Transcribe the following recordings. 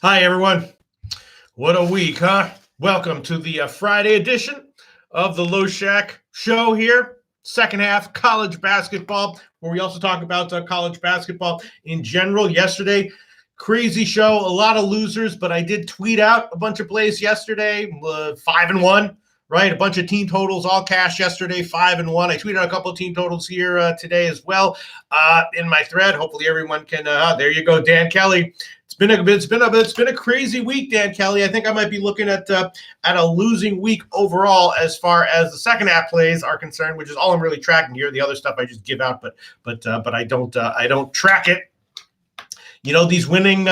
Hi, everyone. What a week, huh? Welcome to the Friday edition of the Low Shack show here. Second half, college basketball, where we also talk about college basketball in general. Yesterday, crazy show, a lot of losers, but I did tweet out a bunch of plays yesterday, 5-1, right? A bunch of team totals, all cash yesterday, 5-1. I tweeted out a couple of team totals here today as well in my thread. Hopefully everyone can, there you go, Dan Kelly. It's been a crazy week, Dan Kelly. I think I might be looking at a losing week overall as far as the second half plays are concerned, which is all I'm really tracking here. The other stuff I just give out, but I don't track it. You know, these winning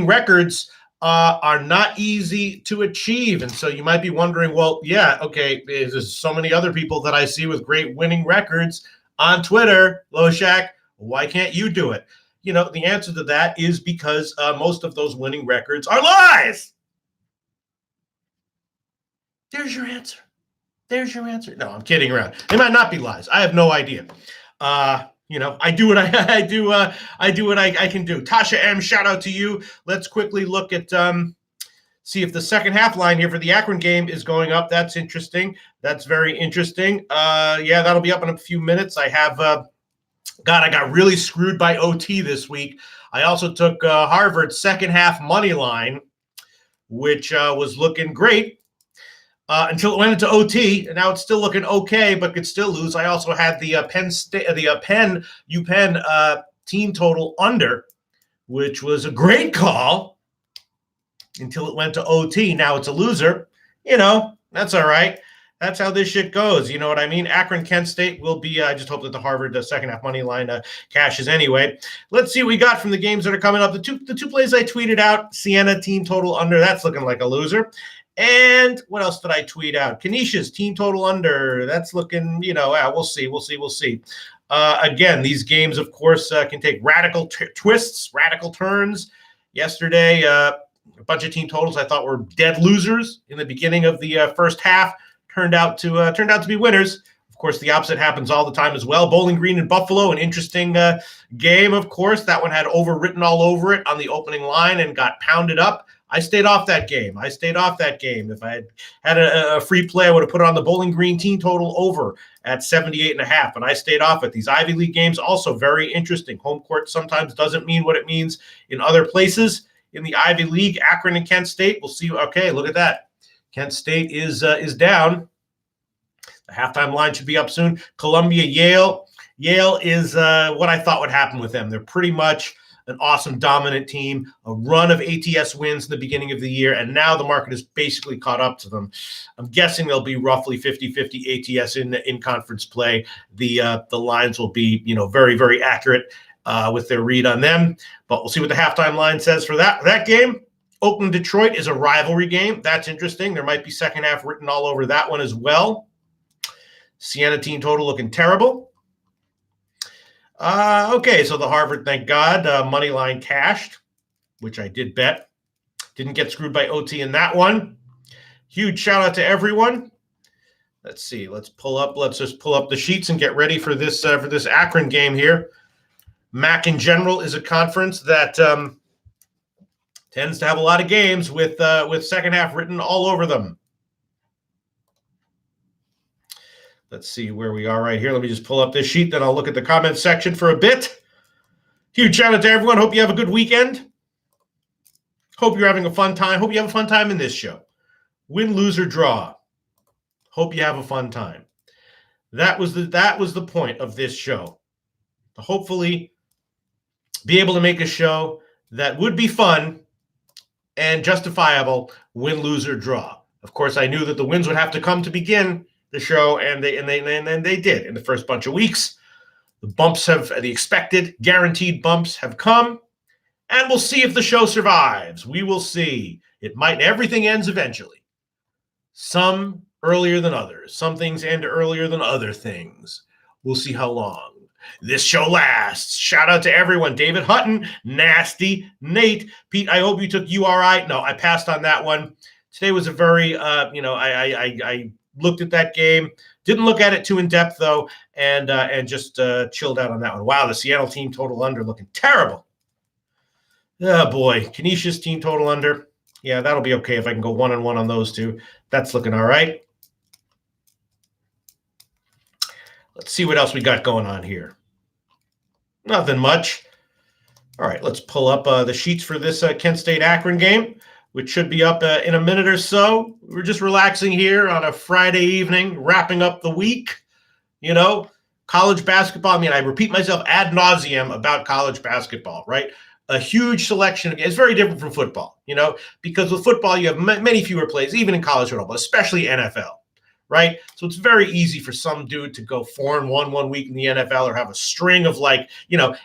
records are not easy to achieve, and so you might be wondering, well, yeah, okay, there's so many other people that I see with great winning records on Twitter, Low Shack. Why can't you do it? You know, the answer to that is because most of those winning records are lies. There's your answer. No, I'm kidding around. They might not be lies. I have no idea. You know, I do what I do what I can do. Tasha M, shout out to you. Let's quickly look at see if the second half line here for the Akron game is going up. That's interesting. That's very interesting. Yeah, that'll be up in a few minutes. I have God, I got really screwed by OT this week. I also took Harvard's second half money line, which was looking great until it went into OT, and now it's still looking okay, but could still lose. I also had the UPenn team total under, which was a great call until it went to OT. Now it's a loser. You know, that's all right. That's how this shit goes. You know what I mean? Akron, Kent State will be, I just hope that the Harvard second half money line cashes anyway. Let's see what we got from the games that are coming up. The two plays I tweeted out, Siena team total under, that's looking like a loser. And what else did I tweet out? Canisius team total under, that's looking, you know, we'll see. Again, these games, of course, can take radical twists, radical turns. Yesterday, a bunch of team totals I thought were dead losers in the beginning of the first half. Turned out to be winners. Of course, the opposite happens all the time as well. Bowling Green and Buffalo, an interesting game, of course. That one had overwritten all over it on the opening line and got pounded up. I stayed off that game. If I had a free play, I would have put it on the Bowling Green team total over at 78.5, but I stayed off it. These Ivy League games, also very interesting. Home court sometimes doesn't mean what it means in other places. In the Ivy League, Akron and Kent State, we'll see. Okay, look at that. Kent State is down. The halftime line should be up soon. Columbia, Yale. Yale is what I thought would happen with them. They're pretty much an awesome, dominant team, a run of ATS wins in the beginning of the year, and now the market is basically caught up to them. I'm guessing they'll be roughly 50-50 ATS in conference play. The lines will be, you know, very, very accurate with their read on them. But we'll see what the halftime line says for that game. Oakland, Detroit is a rivalry game. That's interesting. There might be second half written all over that one as well. Siena team total looking terrible. Okay, so the Harvard, thank God, money line cashed, which I did bet. Didn't get screwed by OT in that one. Huge shout out to everyone. Let's see. Let's just pull up the sheets and get ready for this Akron game here. MAAC in general is a conference that tends to have a lot of games with second half written all over them. Let's see where we are right here. Let me just pull up this sheet, then I'll look at the comments section for a bit. Huge shout out to everyone. Hope you have a good weekend. Hope you're having a fun time. Hope you have a fun time in this show. Win, lose, or draw. Hope you have a fun time. That was the point of this show. To hopefully be able to make a show that would be fun and justifiable, win, lose, or draw. Of course, I knew that the wins would have to come to begin the show, and they did in the first bunch of weeks. The expected, guaranteed bumps have come, and we'll see if the show survives. We will see. Everything ends eventually. Some earlier than others. Some things end earlier than other things. We'll see how long this show lasts. Shout out to everyone. David Hutton, Nasty, Nate, Pete, I hope you took URI. No, I passed on that one. Today was a very, I looked at that game. Didn't look at it too in depth though, and just chilled out on that one. Wow, the Seattle team total under looking terrible. Oh, boy. Canisius team total under. Yeah, that'll be okay if I can go 1-1 on those two. That's looking all right. Let's see what else we got going on here. Nothing much. All right, let's pull up the sheets for this Kent State-Akron game, which should be up in a minute or so. We're just relaxing here on a Friday evening, wrapping up the week. You know, college basketball. I mean, I repeat myself ad nauseum about college basketball, right? A huge selection. It's very different from football, you know, because with football, you have many fewer plays, even in college football, especially NFL, right? So it's very easy for some dude to go 4-1 one week in the NFL or have a string of and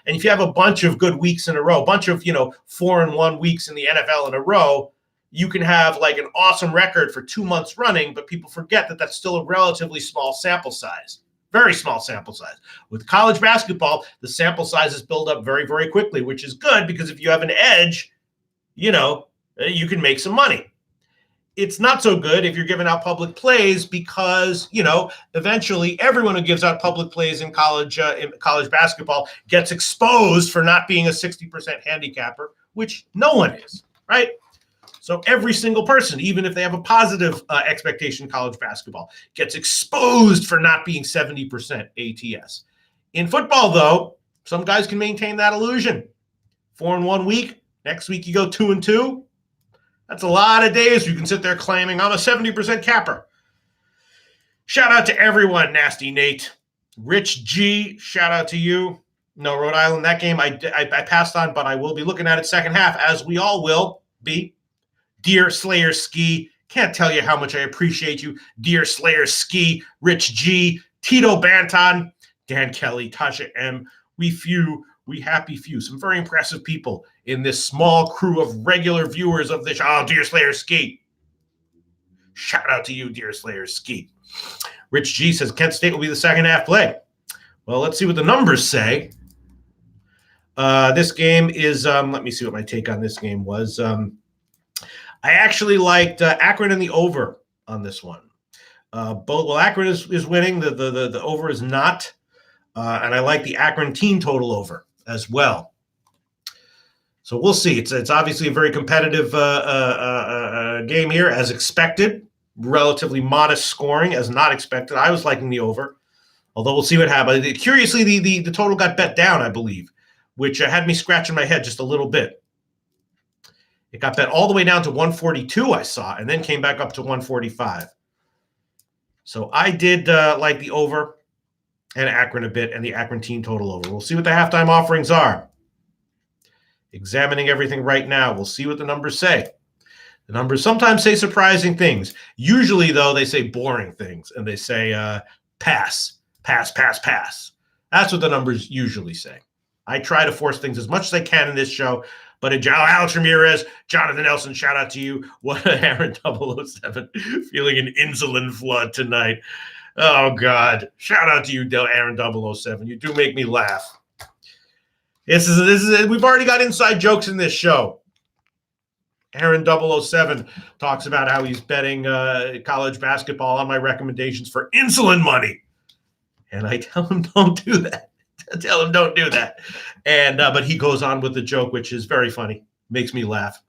if you have a bunch of good weeks in a row, a bunch of, 4-1 weeks in the NFL in a row, you can have like an awesome record for 2 months running, but people forget that that's still a relatively small sample size. Very small sample size. With college basketball, the sample sizes build up very, very quickly, which is good because if you have an edge, you can make some money. It's not so good if you're giving out public plays because, eventually everyone who gives out public plays in college basketball gets exposed for not being a 60% handicapper, which no one is, right? So every single person, even if they have a positive expectation in college basketball, gets exposed for not being 70% ATS. In football, though, some guys can maintain that illusion. 4-1 week, next week you go 2-2. That's a lot of days you can sit there claiming I'm a 70% capper. Shout out to everyone, Nasty Nate. Rich G, shout out to you. No, Rhode Island, that game I passed on, but I will be looking at it second half, as we all will be. Dear Slayer Ski, can't tell you how much I appreciate you. Dear Slayer Ski, Rich G, Tito Banton, Dan Kelly, Tasha M. We happy few. Some very impressive people in this small crew of regular viewers of this. Oh, Dear Slayer Ski. Shout out to you, Dear Slayer Ski. Rich G says Kent State will be the second half play. Well, let's see what the numbers say. This game is, let me see what my take on this game was. I actually liked Akron and the over on this one. Akron is winning. The over is not. And I like the Akron team total over as well. So we'll see. It's obviously a very competitive game here, as expected. Relatively modest scoring, as not expected. I was liking the over, although we'll see what happens. Curiously, the total got bet down, I believe, which had me scratching my head just a little bit. It got bet all the way down to 142, I saw, and then came back up to 145. So I did like the over and Akron a bit, and the Akron team total over. We'll see what the halftime offerings are. Examining everything right now. We'll see what the numbers say. The numbers sometimes say surprising things. Usually, though, they say boring things, and they say pass, pass, pass, pass. That's what the numbers usually say. I try to force things as much as I can in this show. But Alex Ramirez, Jonathan Nelson, shout out to you. What Aaron 007 feeling an insulin flood tonight. Oh, God. Shout out to you, Aaron 007. You do make me laugh. This is we've already got inside jokes in this show. Aaron 007 talks about how he's betting college basketball on my recommendations for insulin money. And I tell him, don't do that. Tell him don't do that. And but he goes on with the joke, which is very funny. Makes me laugh.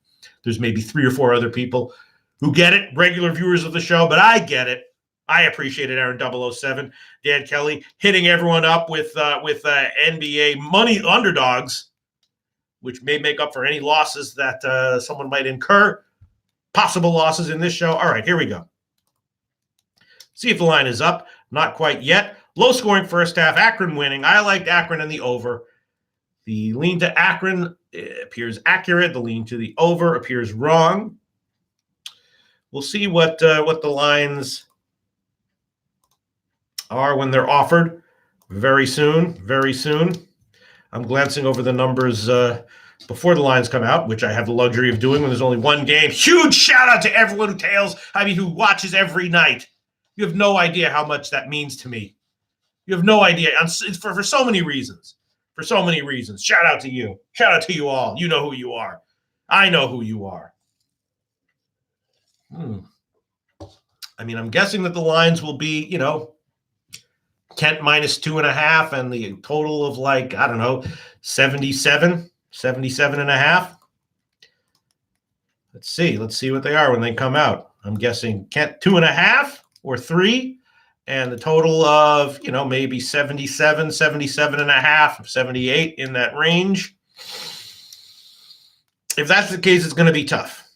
There's maybe 3 or 4 other people who get it, regular viewers of the show, but I get it. I appreciate it, Aaron 007. Dan Kelly hitting everyone up with NBA money underdogs, which may make up for any losses that someone might incur. Possible losses in this show. All right, here we go. See if the line is up. Not quite yet. Low scoring first half. Akron winning. I liked Akron and the over. The lean to Akron appears accurate. The lean to the over appears wrong. We'll see what the lines are when they're offered very soon. Very soon. I'm glancing over the numbers before the lines come out, which I have the luxury of doing when there's only one game. Huge shout out to everyone who watches every night. You have no idea how much that means to me. You have no idea. For so many reasons. For so many reasons. Shout out to you. Shout out to you all. You know who you are. I know who you are. I mean, I'm guessing that the lines will be, Kent minus 2.5 and the total of 77 and a half. Let's see what they are when they come out. I'm guessing Kent 2.5 or 3, and the total of, maybe 77, 77.5, 78 in that range. If that's the case, it's going to be tough.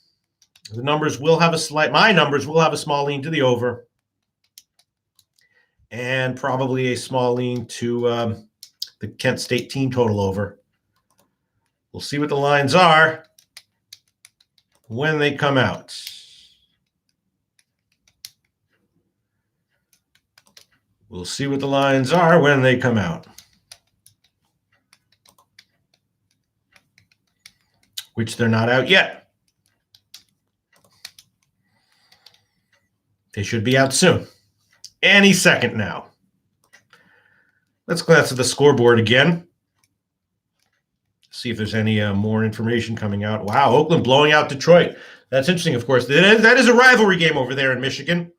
My numbers will have a small lean to the over, and probably a small lean to the Kent State team total over. We'll see what the lines are when they come out. We'll see what the lines are when they come out. Which they're not out yet. They should be out soon. Any second now. Let's glance at the scoreboard again. See if there's any more information coming out. Wow, Oakland blowing out Detroit. That's interesting, of course. That is a rivalry game over there in Michigan.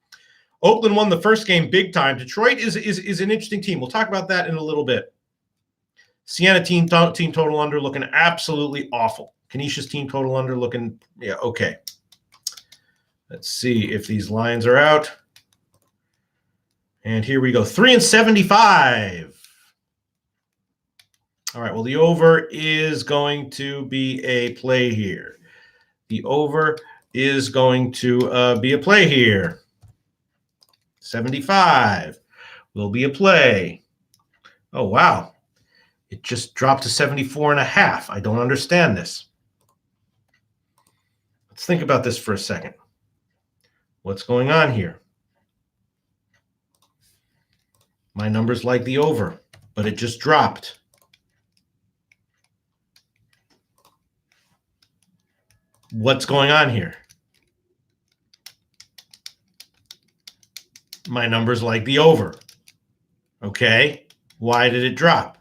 Oakland won the first game big time. Detroit is an interesting team. We'll talk about that in a little bit. Siena team total under looking absolutely awful. Canisius team total under looking, okay. Let's see if these lines are out. And here we go, 3-75. All right, well, the over is going to be a play here. The over is going to be a play here. 75 will be a play. Oh, wow. It just dropped to 74.5. I don't understand this. Let's think about this for a second. What's going on here? My numbers like the over, but it just dropped. What's going on here? My numbers like the over. Okay, why did it drop?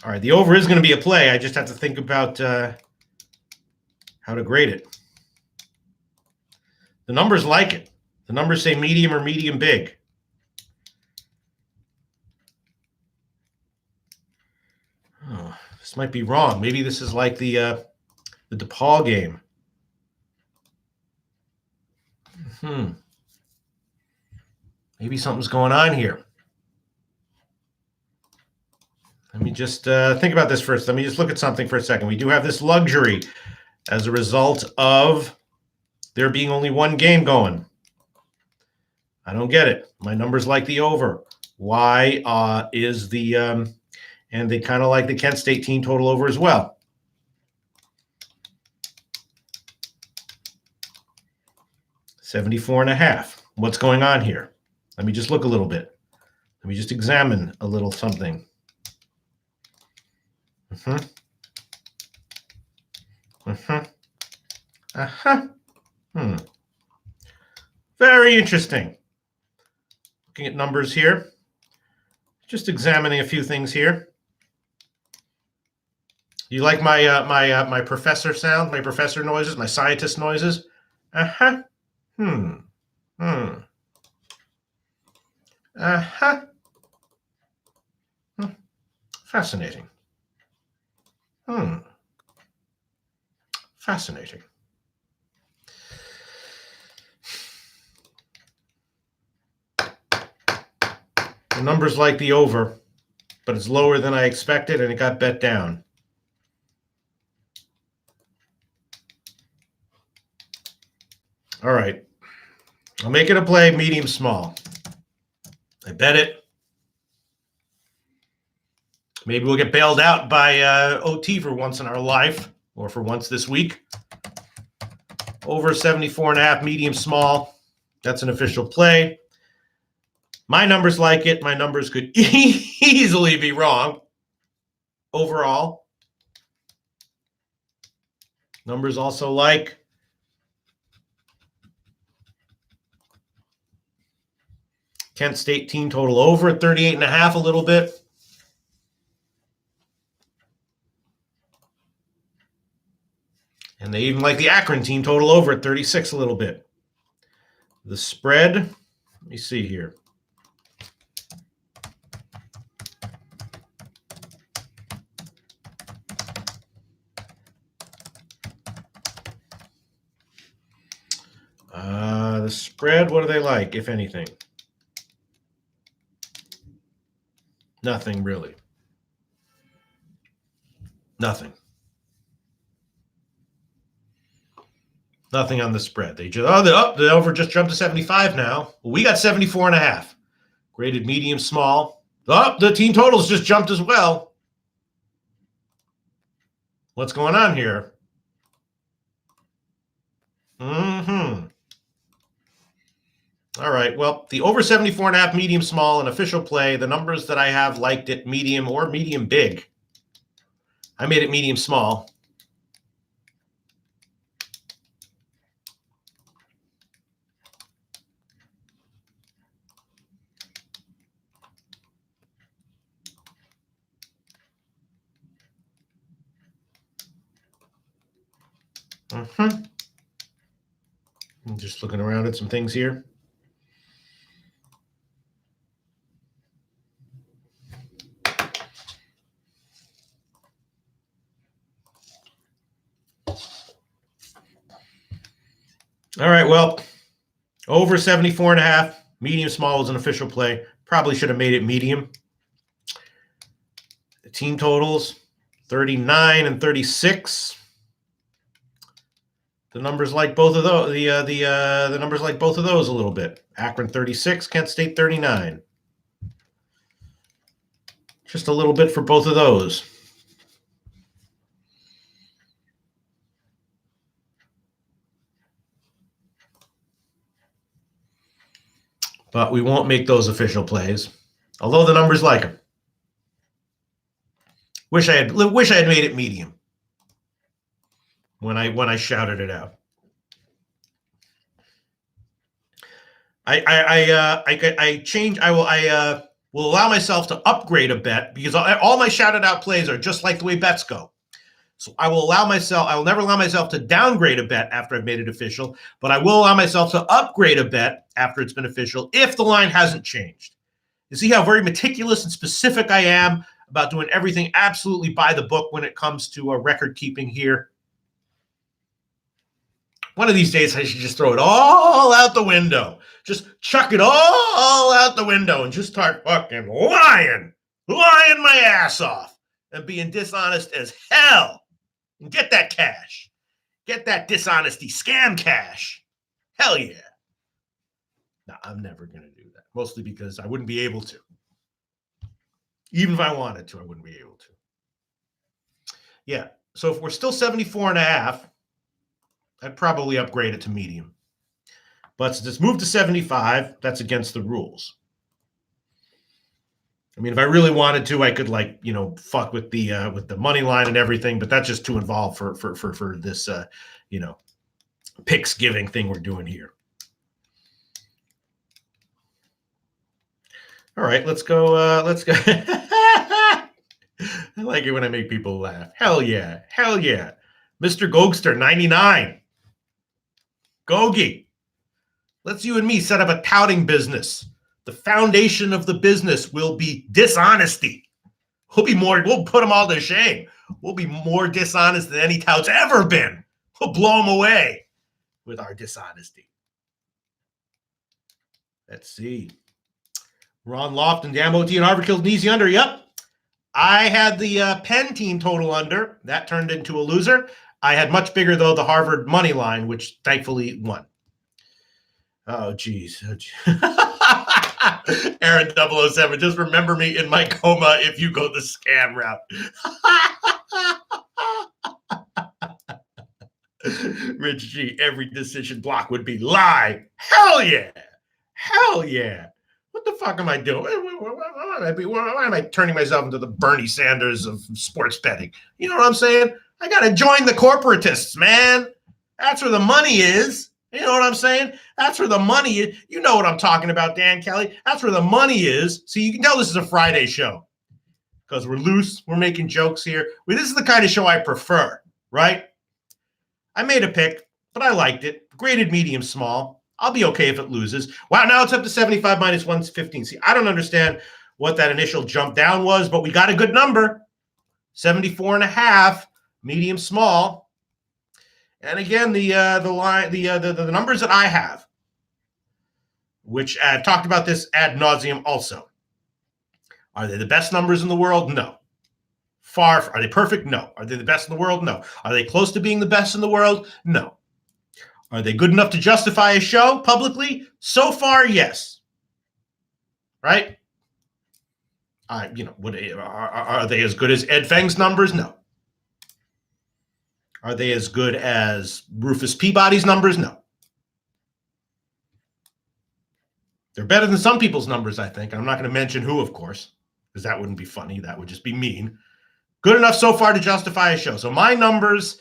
All right, the over is going to be a play. I just have to think about how to grade it. The numbers like it. The numbers say medium or medium big. Oh, this might be wrong. Maybe this is like the DePaul game. Maybe something's going on here. Let me just think about this first. Let me just look at something for a second. We do have this luxury as a result of there being only one game going. I don't get it. My numbers like the over. Why is the and they kind of like the Kent State team total over as well. $74.5. What's going on here? Let me just look a little bit. Let me just examine a little something. Very interesting. Looking at numbers here. Just examining a few things here. You like my my professor sound, my professor noises, my scientist noises? Fascinating. Fascinating. The numbers like the over, but it's lower than I expected, and it got bet down. All right. I'll make it a play, medium small. I bet it. Maybe we'll get bailed out by OT for once in our life, or for once this week. Over 74.5, medium small. That's an official play. My numbers like it. My numbers could easily be wrong overall. Numbers also like Kent State team total over at 38.5 a little bit. And they even like the Akron team total over at 36 a little bit. The spread, let me see here. The spread, what do they like, if anything? Nothing, really. Nothing. Nothing on the spread. They just, the over just jumped to 75 now. Well, we got 74.5. Graded medium, small. The team totals just jumped as well. What's going on here? All right, well, the over 74.5 medium small and official play, the numbers that I have liked it medium or medium big. I made it medium small. I'm just looking around at some things here. All right, well, over 74.5, medium small is an official play. Probably should have made it medium. The team totals, 39 and 36. The numbers like both of those. The numbers like both of those a little bit. Akron 36, Kent State 39. Just a little bit for both of those. But we won't make those official plays, although the numbers like them. Wish I had made it medium when I shouted it out. I will allow myself to upgrade a bet because all my shouted out plays are just like the way bets go. So I will never allow myself to downgrade a bet after I've made it official, but I will allow myself to upgrade a bet after it's been official if the line hasn't changed. You see how very meticulous and specific I am about doing everything absolutely by the book when it comes to record keeping here. One of these days, I should just throw it all out the window. Just chuck it all out the window and just start fucking lying my ass off and being dishonest as hell. And get that cash. Get that dishonesty scam cash. Hell yeah. No, I'm never going to do that. Mostly because I wouldn't be able to. Even if I wanted to, I wouldn't be able to. Yeah. So if we're still 74.5, I'd probably upgrade it to medium. But since it's moved to 75, that's against the rules. I mean, if I really wanted to, I could fuck with the money line and everything, but that's just too involved for this picks giving thing we're doing here. All right, let's go. I like it when I make people laugh. Hell yeah. Mr. Gogster 99. Gogi. Let's you and me set up a touting business. The foundation of the business will be dishonesty. We'll put them all to shame. We'll be more dishonest than any tout's ever been. We'll blow them away with our dishonesty. Let's see. Ron Lofton, Dan OT, and Harvard killed an easy under. Yep. I had the Penn team total under. That turned into a loser. I had much bigger, though, the Harvard money line, which thankfully won. Oh, geez. Aaron 007, just remember me in my coma if you go the scam route. Rich G, every decision block would be lie. Hell yeah. What the fuck am I doing? Why am I turning myself into the Bernie Sanders of sports betting? You know what I'm saying? I got to join the corporatists, man. That's where the money is. You know what I'm saying? That's where the money is. You know what I'm talking about, Dan Kelly. That's where the money is. So you can tell this is a Friday show because we're loose. We're making jokes here. This is the kind of show I prefer, right? I made a pick, but I liked it. Graded medium small. I'll be okay if it loses. Wow, now it's up to 75 minus 115. See, I don't understand what that initial jump down was, but we got a good number. 74.5, medium small. And again, the numbers that I have which I've talked about this ad nauseum also. Are they the best numbers in the world? No. Are they perfect? No. Are they the best in the world? No. Are they close to being the best in the world? No. Are they good enough to justify a show publicly? So far, yes. Right? Are they as good as Ed Feng's numbers? No. Are they as good as Rufus Peabody's numbers? No. They're better than some people's numbers, I think. I'm not going to mention who, of course, because that wouldn't be funny. That would just be mean. Good enough so far to justify a show. So my numbers,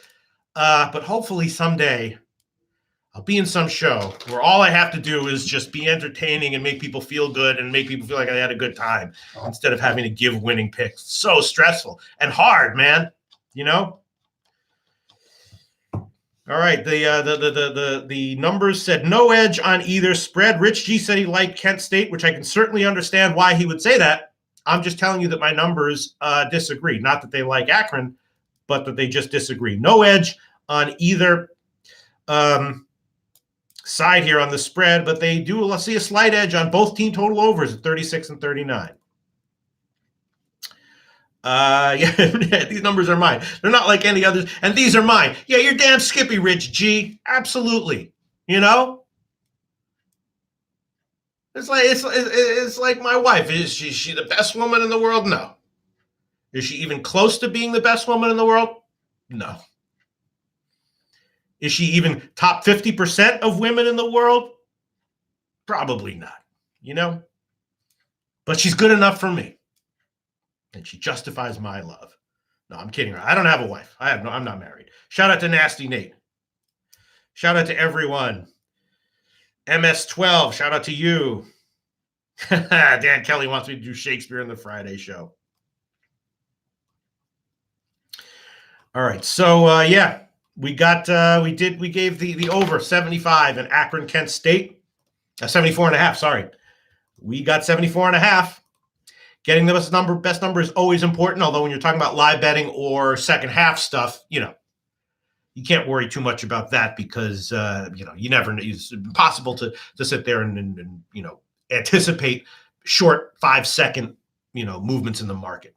but hopefully someday I'll be in some show where all I have to do is just be entertaining and make people feel good and make people feel like I had a good time instead of having to give winning picks. So stressful and hard, man. You know? All right. The numbers said no edge on either spread. Rich G said he liked Kent State, which I can certainly understand why he would say that. I'm just telling you that my numbers disagree. Not that they like Akron, but that they just disagree. No edge on either side here on the spread, but they do, let's see, a slight edge on both team total overs at 36 and 39. Yeah, these numbers are mine. They're not like any others, and these are mine. Yeah, you're damn skippy, Rich G. Absolutely. You know? It's like my wife. Is she the best woman in the world? No. Is she even close to being the best woman in the world? No. Is she even top 50% of women in the world? Probably not, you know? But she's good enough for me. And she justifies my love. No, I'm kidding. I don't have a wife. I'm not married. Shout out to Nasty Nate. Shout out to everyone. MS12, shout out to you. Dan Kelly wants me to do Shakespeare in the Friday show. All right. So, yeah. We gave the over 75 in Akron, Kent State. 74.5, sorry. We got 74.5. Getting the best number is always important, although when you're talking about live betting or second half stuff, you know, you can't worry too much about that because, you never know. It's impossible to sit there and anticipate short 5-second, movements in the market.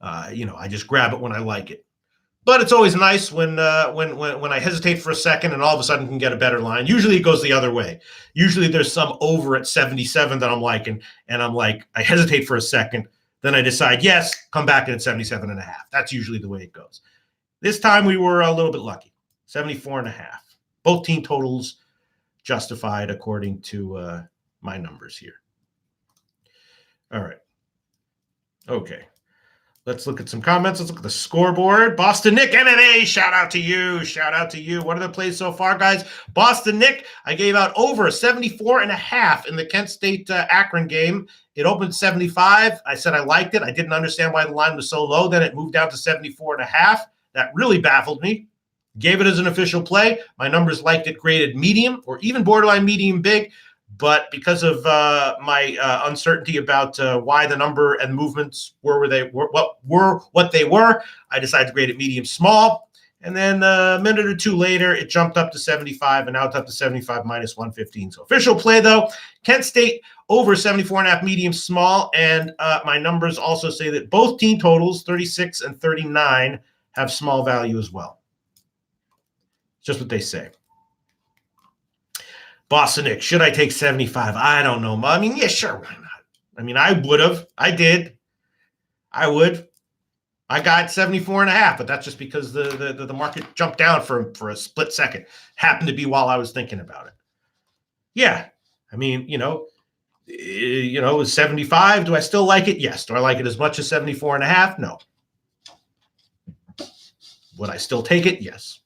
I just grab it when I like it. But it's always nice when I hesitate for a second and all of a sudden can get a better line. Usually it goes the other way. Usually there's some over at 77 that I'm liking, and I'm like, I hesitate for a second. Then I decide, yes, come back in at 77.5. That's usually the way it goes. This time we were a little bit lucky, 74.5. Both team totals justified according to my numbers here. All right. Okay. Let's look at some comments. Let's look at the scoreboard. Boston Nick MMA, shout out to you. Shout out to you. What are the plays so far, guys? Boston Nick, I gave out over 74.5 in the Kent State Akron game. It opened 75. I said I liked it. I didn't understand why the line was so low. Then it moved down to 74.5. That really baffled me. Gave it as an official play. My numbers liked it graded medium or even borderline medium big. But because of my uncertainty about why the number and movements what they were, I decided to grade it medium small. And then a minute or two later, it jumped up to 75, and now it's up to 75 minus 115. So official play, though, Kent State over 74.5 medium small. And my numbers also say that both team totals, 36 and 39, have small value as well. Just what they say. Boston Nick, should I take 75? I don't know. I mean, yeah, sure, why not? I mean, I would have. I did. I would. I got 74.5, but that's just because the market jumped down for a split second. Happened to be while I was thinking about it. Yeah. I mean, is 75. Do I still like it? Yes. Do I like it as much as 74.5? No. Would I still take it? Yes.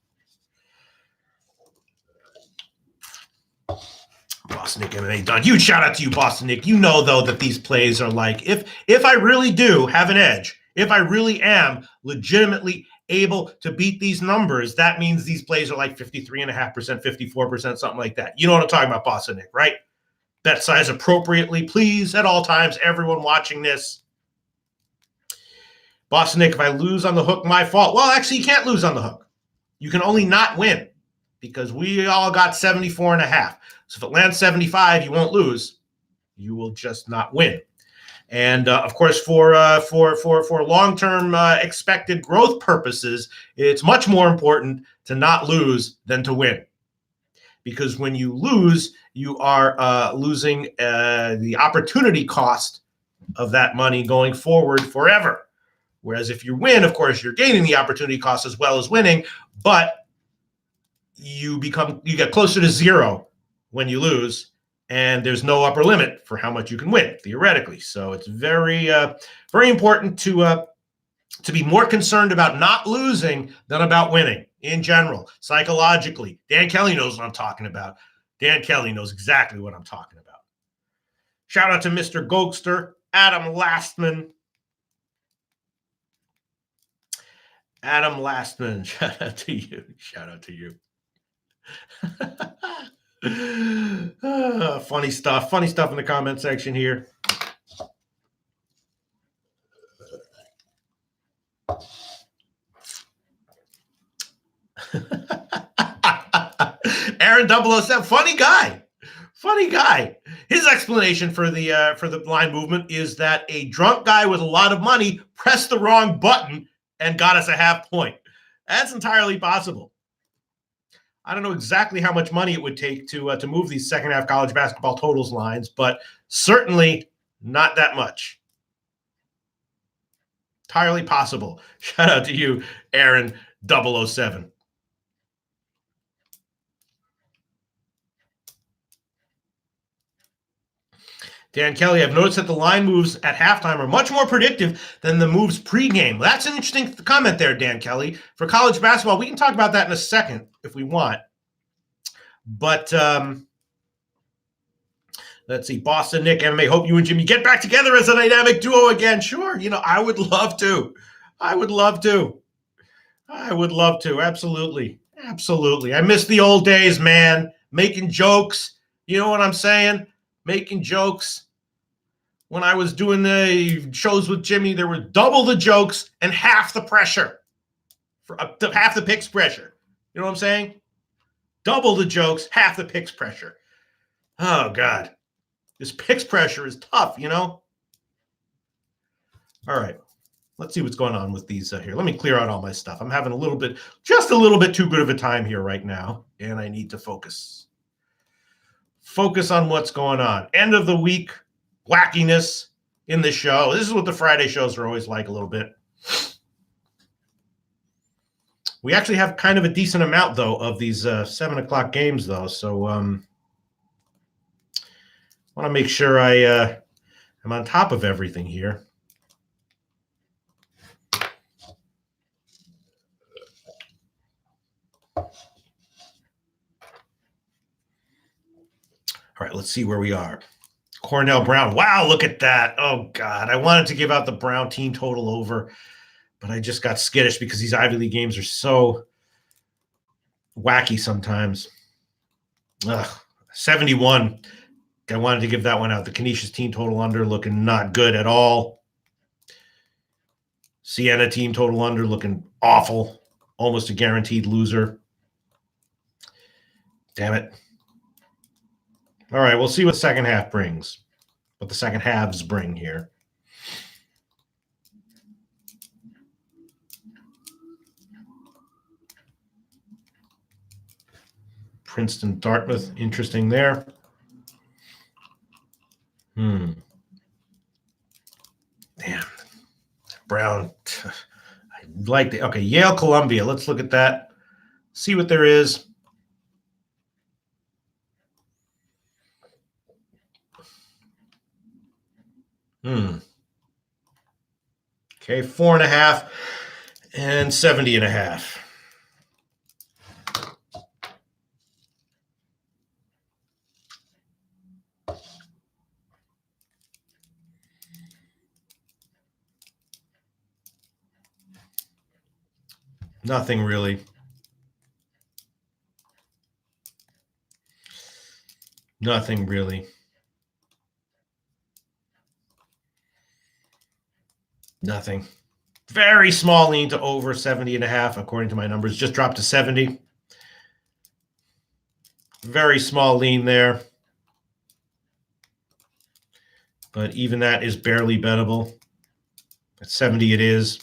Boston Nick MMA done. Huge shout out to you, Boston Nick. You know, though, that these plays are like, if I really do have an edge, if I really am legitimately able to beat these numbers, that means these plays are like 53.5%, 54%, something like that. You know what I'm talking about, Boston Nick, right? Bet size appropriately, please, at all times. Everyone watching this. Boston Nick, if I lose on the hook, my fault. Well, actually, you can't lose on the hook. You can only not win. because we all got 74.5. So if it lands 75, you won't lose. You will just not win. And of course, for long-term expected growth purposes, it's much more important to not lose than to win. Because when you lose, you are losing the opportunity cost of that money going forward forever. Whereas if you win, of course, you're gaining the opportunity cost as well as winning, but you get closer to zero when you lose, and there's no upper limit for how much you can win theoretically. So it's very, very important to be more concerned about not losing than about winning in general, psychologically. Dan Kelly knows what I'm talking about. Dan Kelly knows exactly what I'm talking about. Shout out to Mr. Gokster, Adam Lastman. Adam Lastman, shout out to you. Shout out to you. Funny stuff in the comment section here. Aaron 007, funny guy. His explanation for the line movement is that a drunk guy with a lot of money pressed the wrong button and got us a half point. That's entirely possible. I don't know exactly how much money it would take to move these second half college basketball totals lines, but certainly not that much. Entirely possible. Shout out to you, Aaron 007. Dan Kelly, I've noticed that the line moves at halftime are much more predictive than the moves pregame. That's an interesting comment there, Dan Kelly. For college basketball, we can talk about that in a second if we want. But let's see. Boston Nick, MMA, hope you and Jimmy get back together as a dynamic duo again. Sure. I would love to. Absolutely. I miss the old days, man. Making jokes. You know what I'm saying? Making jokes. When I was doing the shows with Jimmy, there were double the jokes and half the pressure. Half the picks pressure. You know what I'm saying? Double the jokes, half the picks pressure. Oh, God. This picks pressure is tough, All right. Let's see what's going on with these here. Let me clear out all my stuff. I'm having just a little bit too good of a time here right now, and I need to focus. Focus on what's going on. End of the week wackiness in the show. This is what the Friday shows are always like a little bit. We actually have kind of a decent amount, though, of these 7 o'clock games, though. So I want to make sure I'm on top of everything here. All right, let's see where we are. Cornell Brown. Wow, look at that. Oh, God. I wanted to give out the Brown team total over, but I just got skittish because these Ivy League games are so wacky sometimes. 71. I wanted to give that one out. The Canisius team total under looking not good at all. Siena team total under looking awful. Almost a guaranteed loser. Damn it. All right, we'll see what the second half brings. What the second halves bring here. Princeton, Dartmouth, interesting there. Damn. Brown. I like the okay, Yale, Columbia. Let's look at that. See what there is. Okay, 4.5 and 70.5. Nothing really. Nothing really. Nothing. Very small lean to over 70.5, according to my numbers. Just dropped to 70. Very small lean there. But even that is barely bettable. At 70 it is.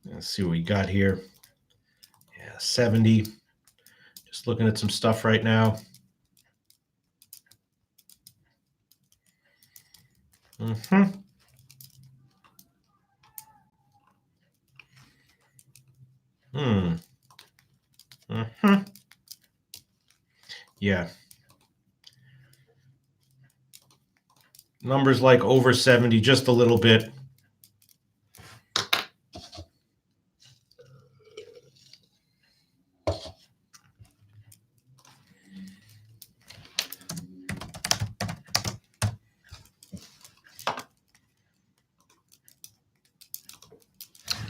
Let's see what we got here. Yeah, 70. Just looking at some stuff right now. Yeah. Numbers like over 70, just a little bit.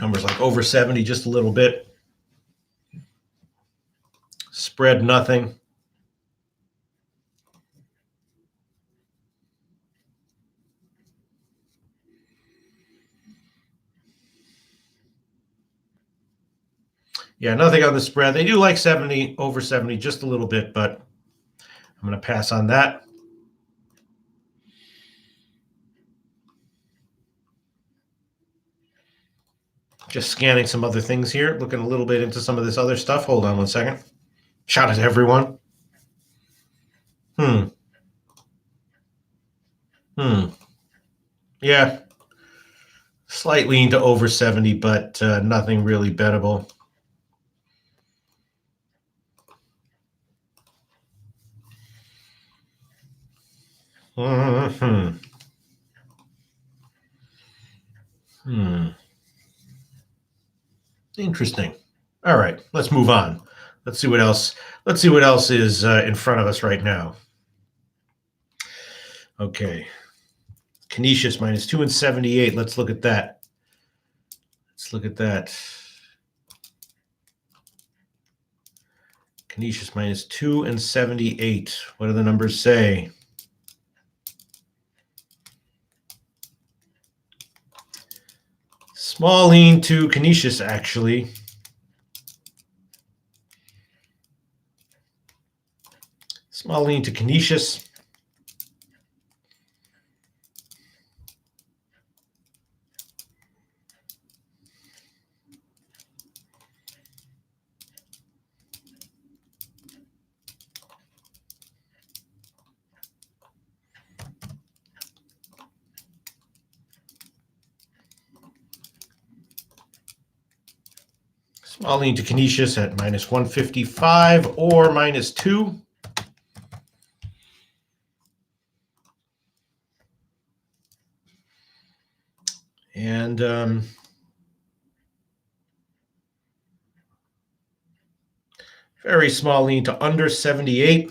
Numbers like over 70, just a little bit. Spread, nothing. Yeah, nothing on the spread. They do like 70, over 70, just a little bit, but I'm going to pass on that. Just scanning some other things here, looking a little bit into some of this other stuff. Hold on one second. Shout out to everyone. Yeah. Slight lean to over 70, but nothing really bettable. Interesting. All right, let's move on. Let's see what else. Let's see what else is in front of us right now. Okay. Canisius minus 2 and 78. Let's look at that. Let's look at that. Canisius minus 2 and 78. What do the numbers say? Small lean to Canisius, actually. Small lean to Canisius. Small lean to Canisius at minus 155 or minus 2. And very small lean to under 78.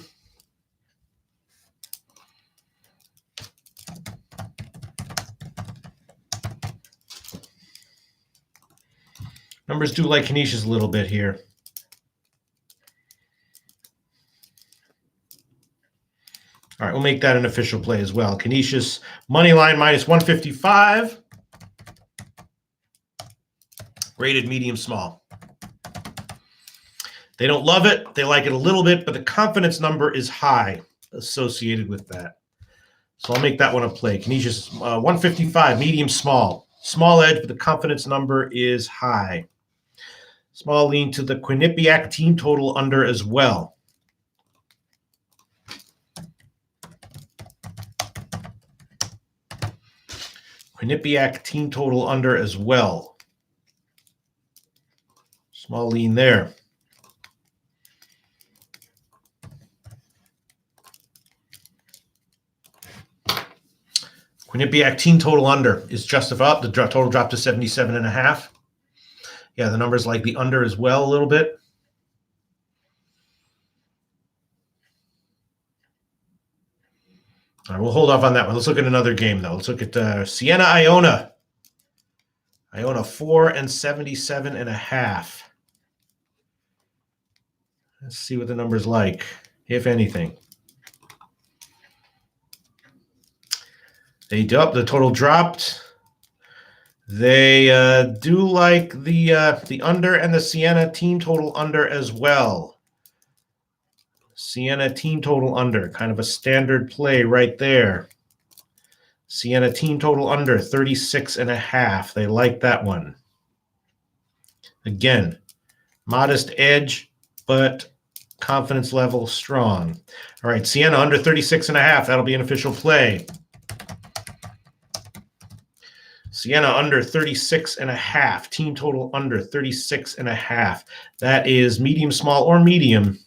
Numbers do like Canisius a little bit here. All right, we'll make that an official play as well. Canisius money line minus 155. Rated medium small. They don't love it. They like it a little bit, but the confidence number is high associated with that. So I'll make that one a play. Canisius 155, medium small. Small edge, but the confidence number is high. Small lean to the Quinnipiac team total under as well. Quinnipiac team total under as well. Small lean there. Quinnipiac team total under is justified. The total dropped to 77.5. Yeah, the numbers like the under as well a little bit. All right, we'll hold off on that one. Let's look at another game, though. Let's look at Siena Iona. Iona 4 and 77.5. Let's see what the number's like, if anything. The total dropped. They do like the under and the Siena team total under as well. Siena team total under, kind of a standard play right there. Siena team total under 36.5. They like that one. Again, modest edge, but confidence level strong. All right, Siena under 36.5. That'll be an official play. Siena under 36.5. Team total under 36.5. That is medium, small, or medium.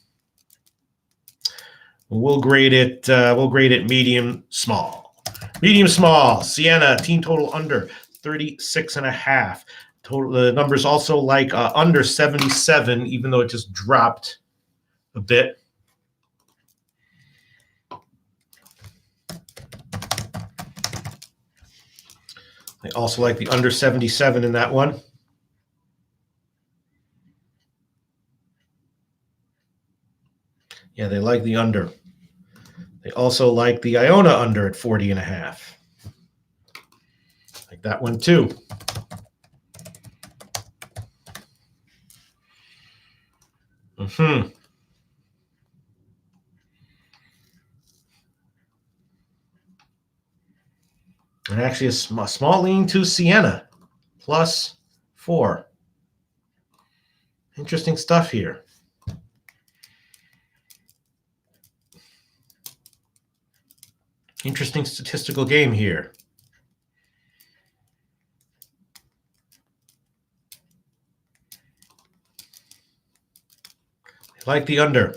We'll grade it. Medium, small. Medium, small. Siena team total under 36.5. Total. The numbers also like under 77, even though it just dropped a bit. They also like the under 77 in that one. Yeah, they like the under. They also like the Iona under at 40.5. Like that one too. And actually a small lean to Siena, +4. Interesting stuff here. Interesting statistical game here. They like the under.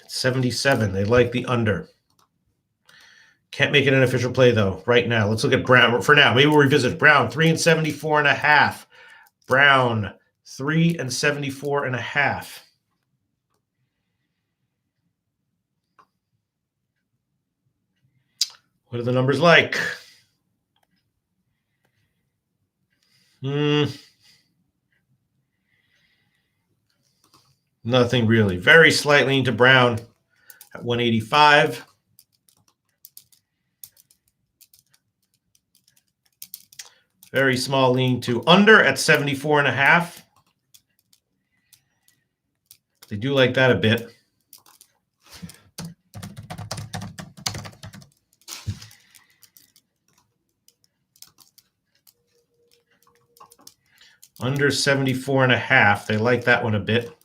It's 77. They like the under. Can't make it an official play, though, right now. Let's look at Brown for now. Maybe we'll revisit Brown, 3 and 74.5. Brown, 3 and 74.5. What are the numbers like? Nothing really. Very slightly into Brown at 185. Very small lean to under at 74.5. They do like that a bit. Under 74.5. They like that one a bit.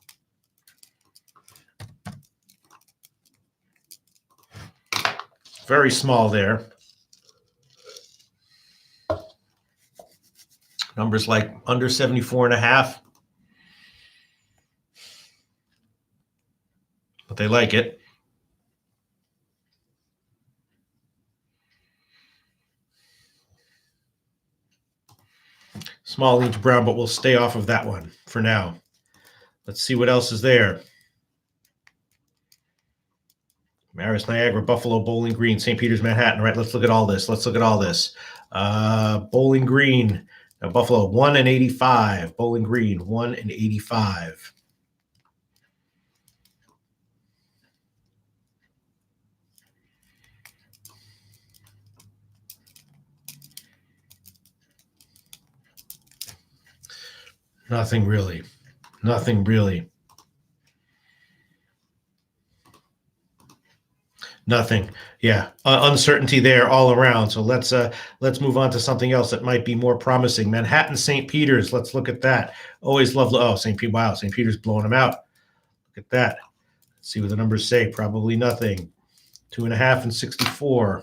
Very small there. Numbers like under 74.5. But they like it. Small lean to Brown, but we'll stay off of that one for now. Let's see what else is there. Marist, Niagara, Buffalo, Bowling Green, St. Peter's, Manhattan. Right, let's look at all this. Bowling Green, now Buffalo, 1 and 85. Bowling Green, 1 and 85. Nothing really. Nothing. Yeah, uncertainty there all around. So let's move on to something else that might be more promising. Manhattan, St. Peter's. Let's look at that. Always love. Oh, St. Pete. Wow, St. Peter's blowing them out. Look at that. Let's see what the numbers say. Probably nothing. 2.5 and 64.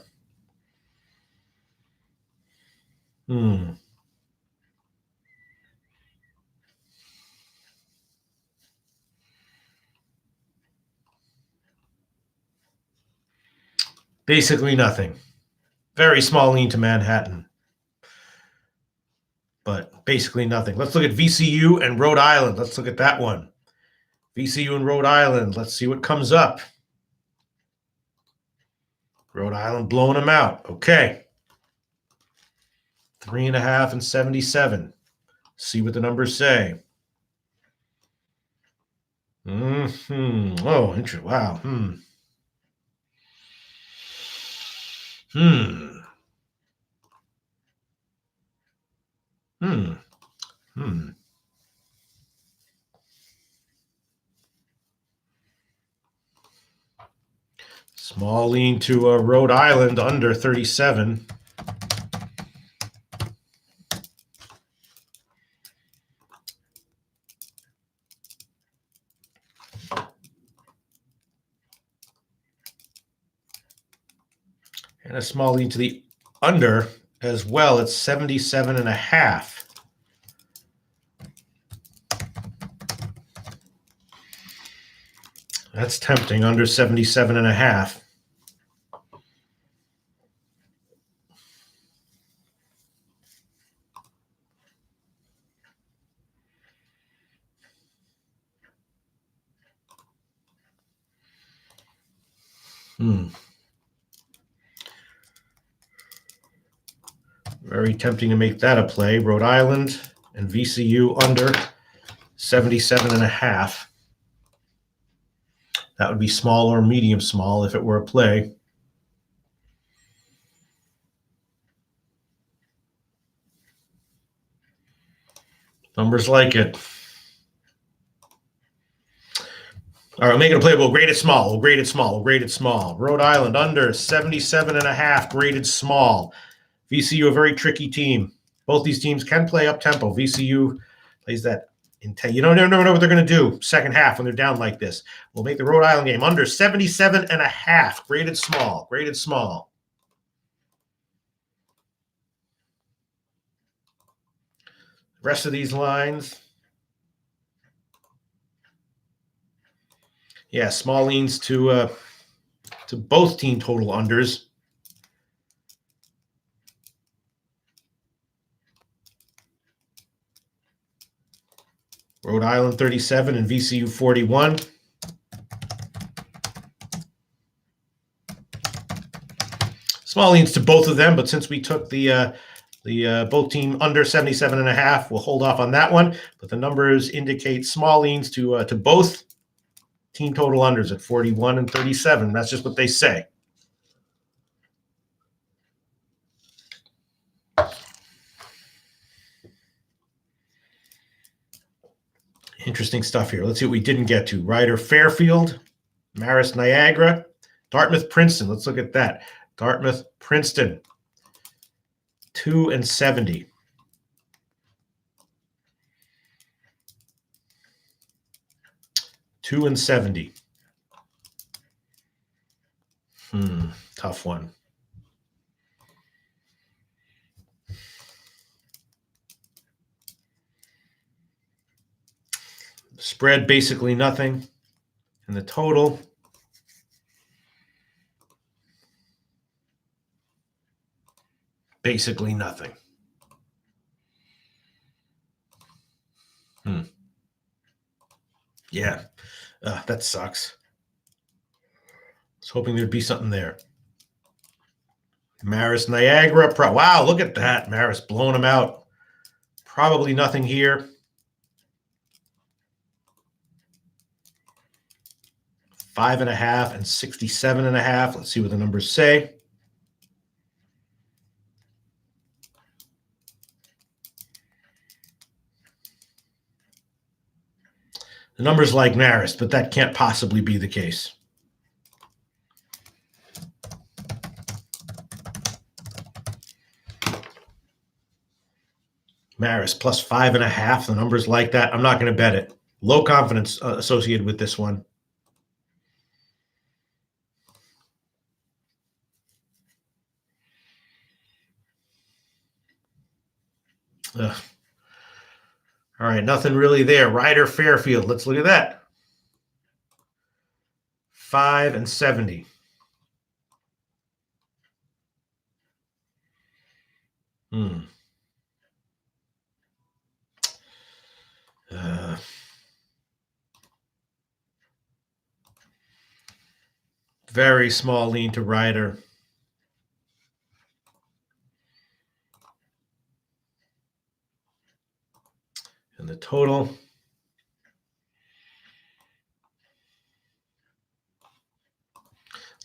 Basically nothing. Very small lean to Manhattan. But basically nothing. Let's look at VCU and Rhode Island. Let's look at that one. VCU and Rhode Island. Let's see what comes up. Rhode Island blowing them out. Okay. 3.5 and 77. See what the numbers say. Oh, interesting. Wow. Hmm. Hmm. Hmm. Small lean to Rhode Island under 37. And a small lean to the under as well. It's 77.5. That's tempting, under 77.5. Very tempting to make that a play. Rhode Island and VCU under 77.5. That would be small or medium small if it were a play. Numbers like it. All right, making a play. We'll grade it small. We'll grade it small. We'll grade it small. Rhode Island under 77.5, graded small. VCU, a very tricky team. Both these teams can play up tempo. VCU plays that intent. You never know what they're going to do second half when they're down like this. We'll make the Rhode Island game under 77.5, graded small. Graded small. Rest of these lines. Yeah, small leans to both team total unders. Rhode Island 37 and VCU 41. Small leans to both of them, but since we took the both team under 77.5, we'll hold off on that one. But the numbers indicate small leans to both team total unders at 41 and 37. That's just what they say. Interesting stuff here. Let's see what we didn't get to. Rider Fairfield, Marist Niagara, Dartmouth Princeton. Let's look at that. Dartmouth Princeton, 2 and 70. Two and 70. Tough one. Spread basically nothing. And the total, basically nothing. Yeah, that sucks. I was hoping there'd be something there. Marist Niagara. Wow, look at that. Marist blowing them out. Probably nothing here. 5.5 and 67.5. Let's see what the numbers say. The numbers like Marist, but that can't possibly be the case. Marist plus 5.5. The numbers like that. I'm not going to bet it. Low confidence associated with this one. Ugh. All right, nothing really there. Rider Fairfield. Let's look at that. 5 and 70. Very small lean to Rider. And the total,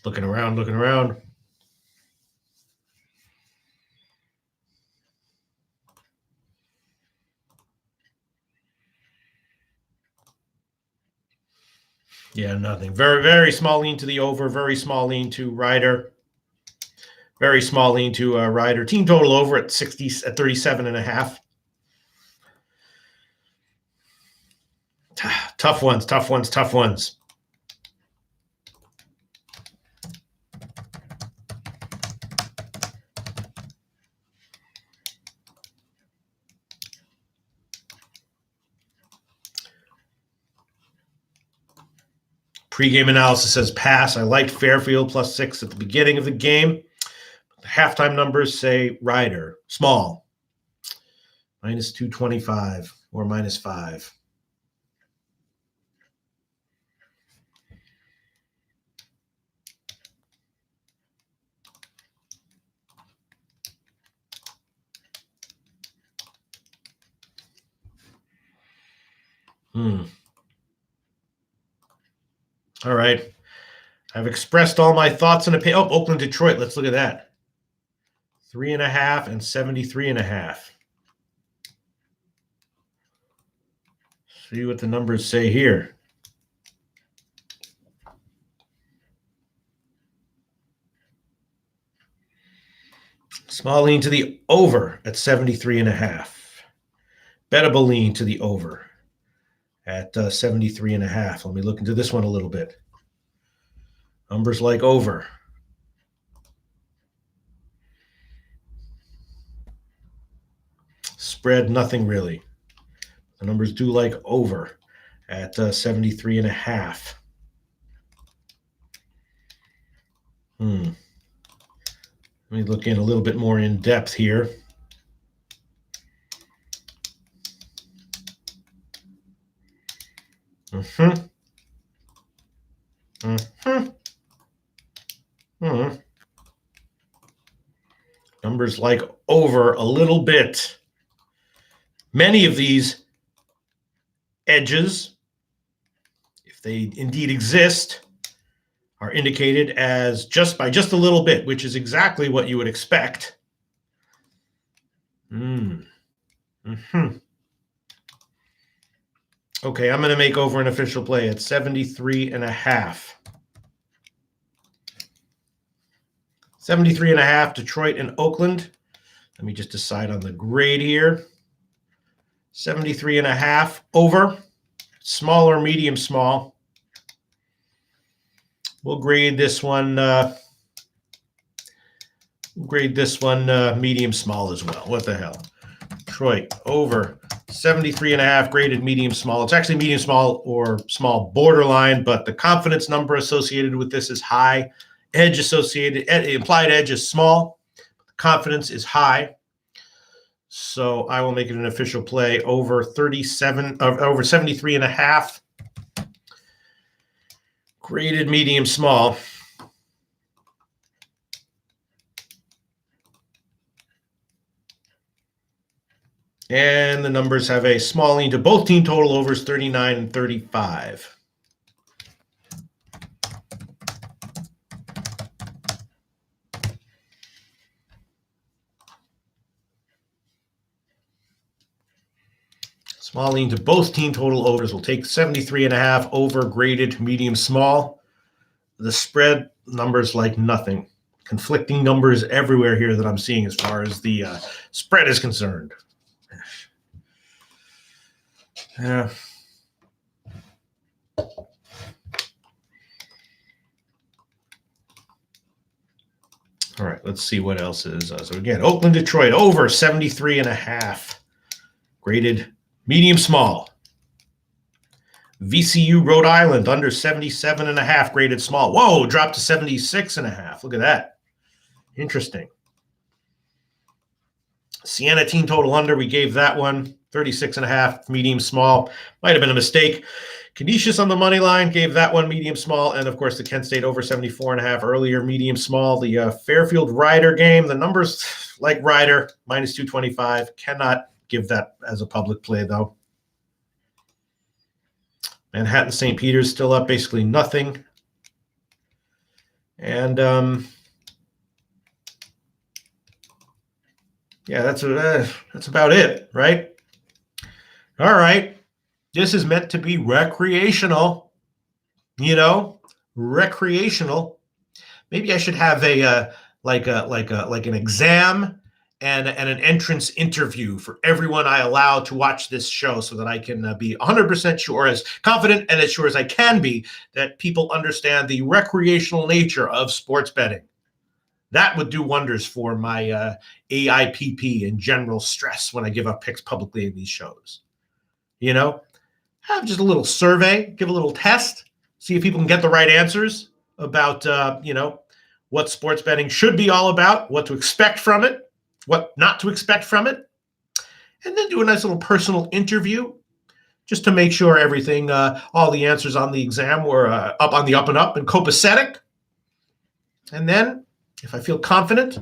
looking around. Yeah, nothing. Very, very small lean to the over. Very small lean to Rider. Very small lean to Rider. Team total over at 37.5. Tough ones, tough ones, tough ones. Pre-game analysis says pass. I liked Fairfield +6 at the beginning of the game. The halftime numbers say Rider, small, -225 or -5. All right. I've expressed all my thoughts and opinions. Oh, Oakland, Detroit. Let's look at that. 3.5 and 73.5. See what the numbers say here. Small lean to the over at 73.5. Bettable lean to the over at 73.5. Let me look into this one a little bit. Numbers like over. Spread, nothing really. The numbers do like over at 73.5. Let me look in a little bit more in depth here. Numbers like over a little bit. Many of these edges, if they indeed exist, are indicated as by just a little bit, which is exactly what you would expect. Okay, I'm going to make over an official play at 73.5. 73.5, Detroit and Oakland. Let me just decide on the grade here. 73.5 over. Small or medium small. We'll grade this one. Medium small as well. What the hell? Detroit over 73.5, graded medium small. It's actually medium small or small borderline, but the confidence number associated with this is high. Edge associated, implied edge is small. Confidence is high. So I will make it an official play over 73.5. Graded medium small. And the numbers have a small lean to both team total overs, 39 and 35. Small lean to both team total overs. Will take 73.5 over graded medium small. The spread numbers like nothing. Conflicting numbers everywhere here that I'm seeing as far as the spread is concerned. Yeah. All right, let's see what else is. So again, Oakland, Detroit over 73.5. Graded medium small. VCU, Rhode Island under 77.5, graded small. Whoa, dropped to 76.5. Look at that. Interesting. Siena team total under, we gave that one 36.5, medium small. Might have been a mistake. Canisius on the money line, gave that one medium small. And of course, the Kent State over 74.5 earlier, medium small. The Fairfield Rider game, the numbers like Rider, -225. Cannot give that as a public play, though. Manhattan St. Peter's still up, basically nothing. And yeah, that's about it, right? All right. This is meant to be recreational. recreational. Maybe I should have like an exam and an entrance interview for everyone I allow to watch this show, so that I can be 100% sure, as confident and as sure as I can be, that people understand the recreational nature of sports betting. That would do wonders for my AIPP and general stress when I give up picks publicly in these shows. Have just a little survey, give a little test, see if people can get the right answers about, what sports betting should be all about, what to expect from it, what not to expect from it, and then do a nice little personal interview just to make sure everything, all the answers on the exam were up on the up and up and copacetic. And then, if I feel confident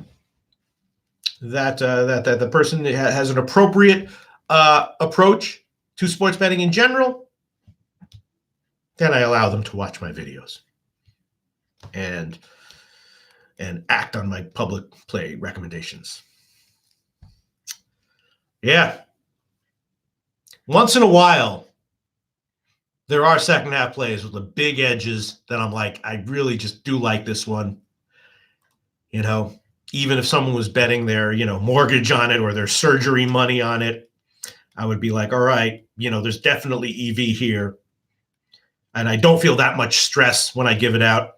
that the person has an appropriate approach to sports betting in general, then I allow them to watch my videos and act on my public play recommendations. Yeah. Once in a while, there are second half plays with the big edges that I'm like, I really just do like this one. Even if someone was betting their, mortgage on it or their surgery money on it, I would be like, all right, there's definitely EV here. And I don't feel that much stress when I give it out.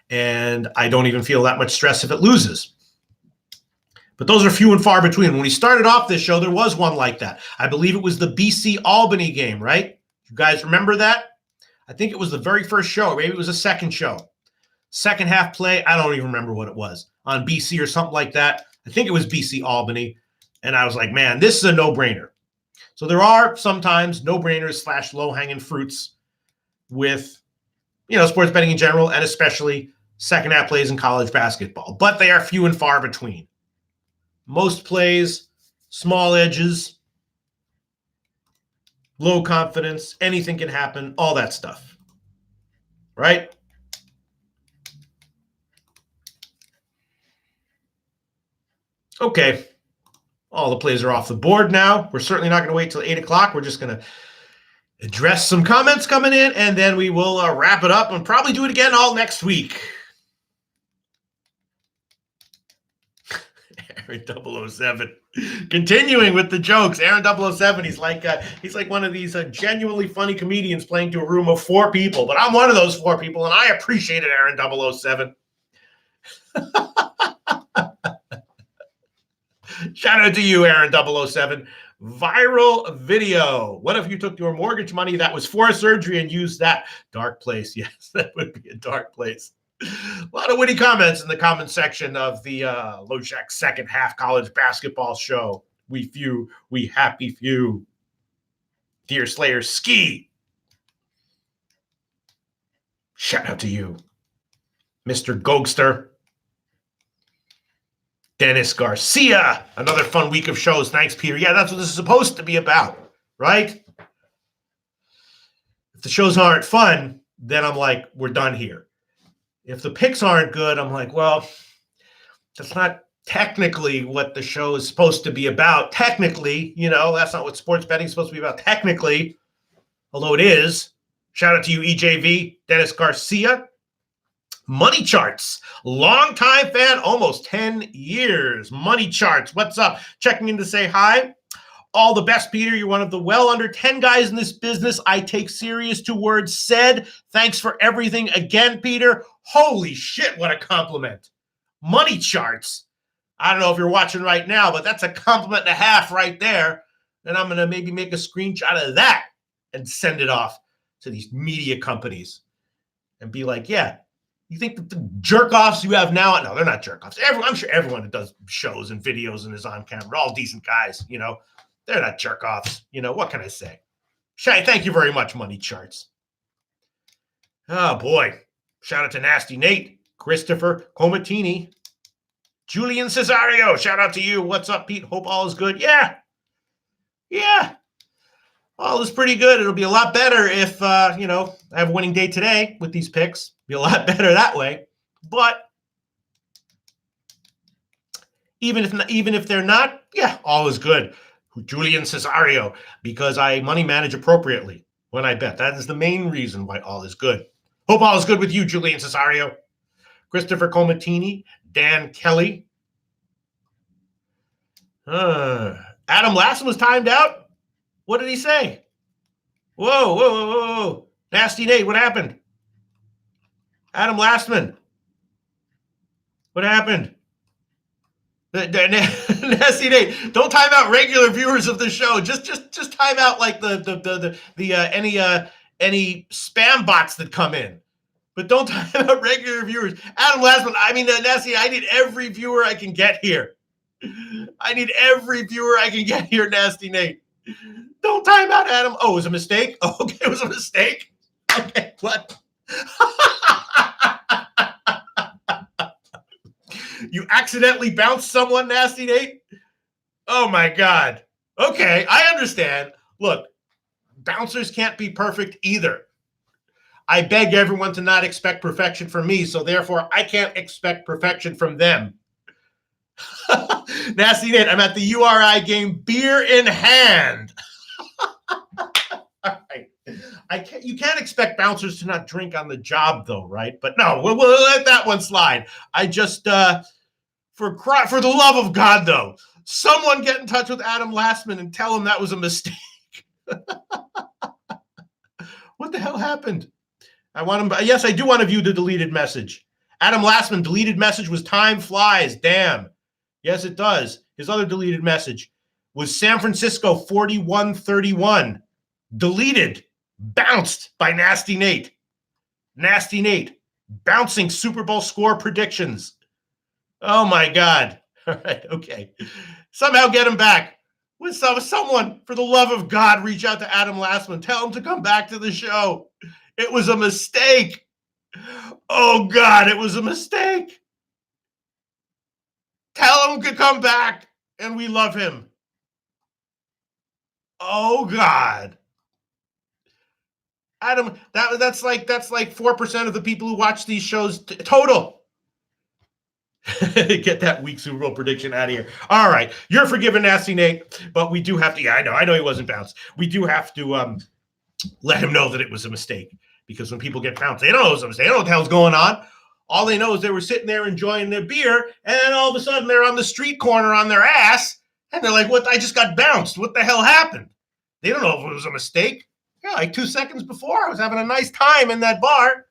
And I don't even feel that much stress if it loses. But those are few and far between. When we started off this show, there was one like that. I believe it was the BC Albany game, right? You guys remember that? I think it was the very first show. Maybe it was the second show. Second half play, I don't even remember what it was, on BC or something like that. I think it was BC Albany. And I was like, man, this is a no-brainer. So there are sometimes no-brainers / low-hanging fruits with, sports betting in general, and especially second half plays in college basketball. But they are few and far between. Most plays, small edges, low confidence, anything can happen, all that stuff. Right? Okay. All the plays are off the board now. We're certainly not going to wait till 8 o'clock. We're just going to address some comments coming in, and then we will wrap it up and probably do it again all next week. Aaron 007. Continuing with the jokes. Aaron 007, he's like one of these genuinely funny comedians playing to a room of 4 people. But I'm one of those 4 people, and I appreciate it, Aaron 007. Shout out to you, Aaron 007. Viral video. What if you took your mortgage money that was for surgery and used that? Dark place. Yes, that would be a dark place. A lot of witty comments in the comment section of the LoJack second half college basketball show. We few, we happy few. Dear Slayer Ski. Shout out to you. Mr. Gogster. Dennis Garcia. Another fun week of shows. Thanks, Peter. Yeah, that's what this is supposed to be about, right? If the shows aren't fun, then I'm like, we're done here. If the picks aren't good, I'm like, well, that's not technically what the show is supposed to be about. Technically, that's not what sports betting is supposed to be about. Technically, although it is. Shout out to you, EJV, Dennis Garcia. Money Charts, longtime fan, almost 10 years. Money Charts, what's up? Checking in to say hi. All the best, Peter. You're one of the well under 10 guys in this business I take serious to words said. Thanks for everything again, Peter. Holy shit, what a compliment. Money Charts. I don't know if you're watching right now, but that's a compliment and a half right there. And I'm going to maybe make a screenshot of that and send it off to these media companies and be like, yeah, you think that the jerk-offs you have now, no, they're not jerk-offs. I'm sure everyone that does shows and videos and is on camera, all decent guys, they're not jerk-offs. What can I say? Shay, thank you very much, Money Charts. Oh, boy. Shout out to Nasty Nate, Christopher Comatini, Julian Cesario. Shout out to you. What's up, Pete? Hope all is good. Yeah. All is pretty good. It'll be a lot better if, I have a winning day today with these picks. Be a lot better that way. But even if they're not, yeah, all is good. Julian Cesario, because I money manage appropriately when I bet. That is the main reason why all is good. Hope all is good with you, Julian Cesario. Christopher Comatini, Dan Kelly. Adam Lassen was timed out. What did he say? Whoa. Nasty Nate, what happened? Adam Lastman. What happened? Nasty Nate, don't time out regular viewers of the show. Just time out like any spam bots that come in. But don't time out regular viewers. Adam Lastman, Nasty, I need every viewer I can get here. Nasty Nate. Don't time out, Adam. Oh, it was a mistake? Oh, okay, it was a mistake? Okay, what? You accidentally bounced someone, Nasty Nate? Oh, my God. Okay, I understand. Look, bouncers can't be perfect either. I beg everyone to not expect perfection from me, so therefore I can't expect perfection from them. Nasty Nate, I'm at the URI game, beer in hand. All right. You can't expect bouncers to not drink on the job, though, right? But no, we'll let that one slide. I just, for the love of God, though, someone get in touch with Adam Lastman and tell him that was a mistake. What the hell happened? Yes, I do want to view the deleted message. Adam Lastman, deleted message was time flies. Damn. Yes, it does. His other deleted message was San Francisco 41-31. Deleted. Bounced by Nasty Nate. Nasty Nate. Bouncing Super Bowl score predictions. Oh, my God. All right, okay. Somehow get him back. Someone, for the love of God, reach out to Adam Lastman. Tell him to come back to the show. It was a mistake. Oh, God, it was a mistake. Tell him to come back, and we love him. Oh, God. Adam, that's like 4% of the people who watch these shows total. Get that weak Super Bowl prediction out of here. All right. You're forgiven, Nasty Nate, but we do have to, I know he wasn't bounced. We do have to let him know that it was a mistake, because when people get bounced, they don't know it was a mistake. They don't know what the hell's going on. All they know is they were sitting there enjoying their beer, and then all of a sudden they're on the street corner on their ass, and they're like, what? I just got bounced. What the hell happened? They don't know if it was a mistake. Yeah, like 2 seconds before, I was having a nice time in that bar.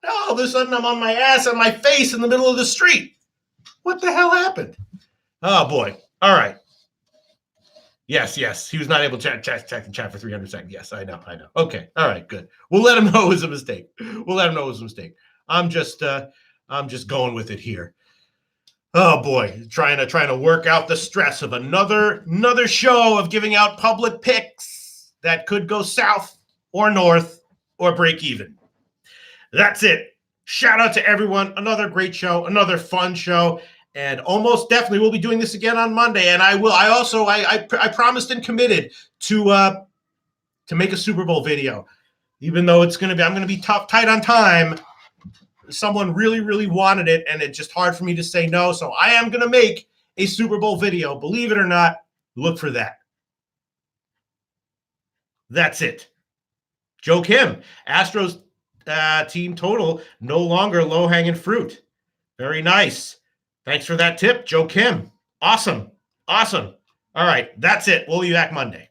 Now, all of a sudden, I'm on my ass and my face in the middle of the street. What the hell happened? Oh, boy. All right. Yes. He was not able to chat for 300 seconds. Yes, I know. Okay. All right, good. We'll let him know it was a mistake. I'm just going with it here. Oh, boy. Trying to work out the stress of another show of giving out public picks that could go south or north or break even. That's it. Shout out to everyone. Another great show, another fun show, and almost definitely we'll be doing this again on Monday. And I will. I promised and committed to make a Super Bowl video, even though I'm going to be tight on time. Someone really wanted it, and it's just hard for me to say no. So I am going to make a Super Bowl video. Believe it or not, look for that. That's it. Joe Kim, Astros team total no longer low-hanging fruit. Very nice. Thanks for that tip, Joe Kim. Awesome. All right, that's it. We'll be back Monday.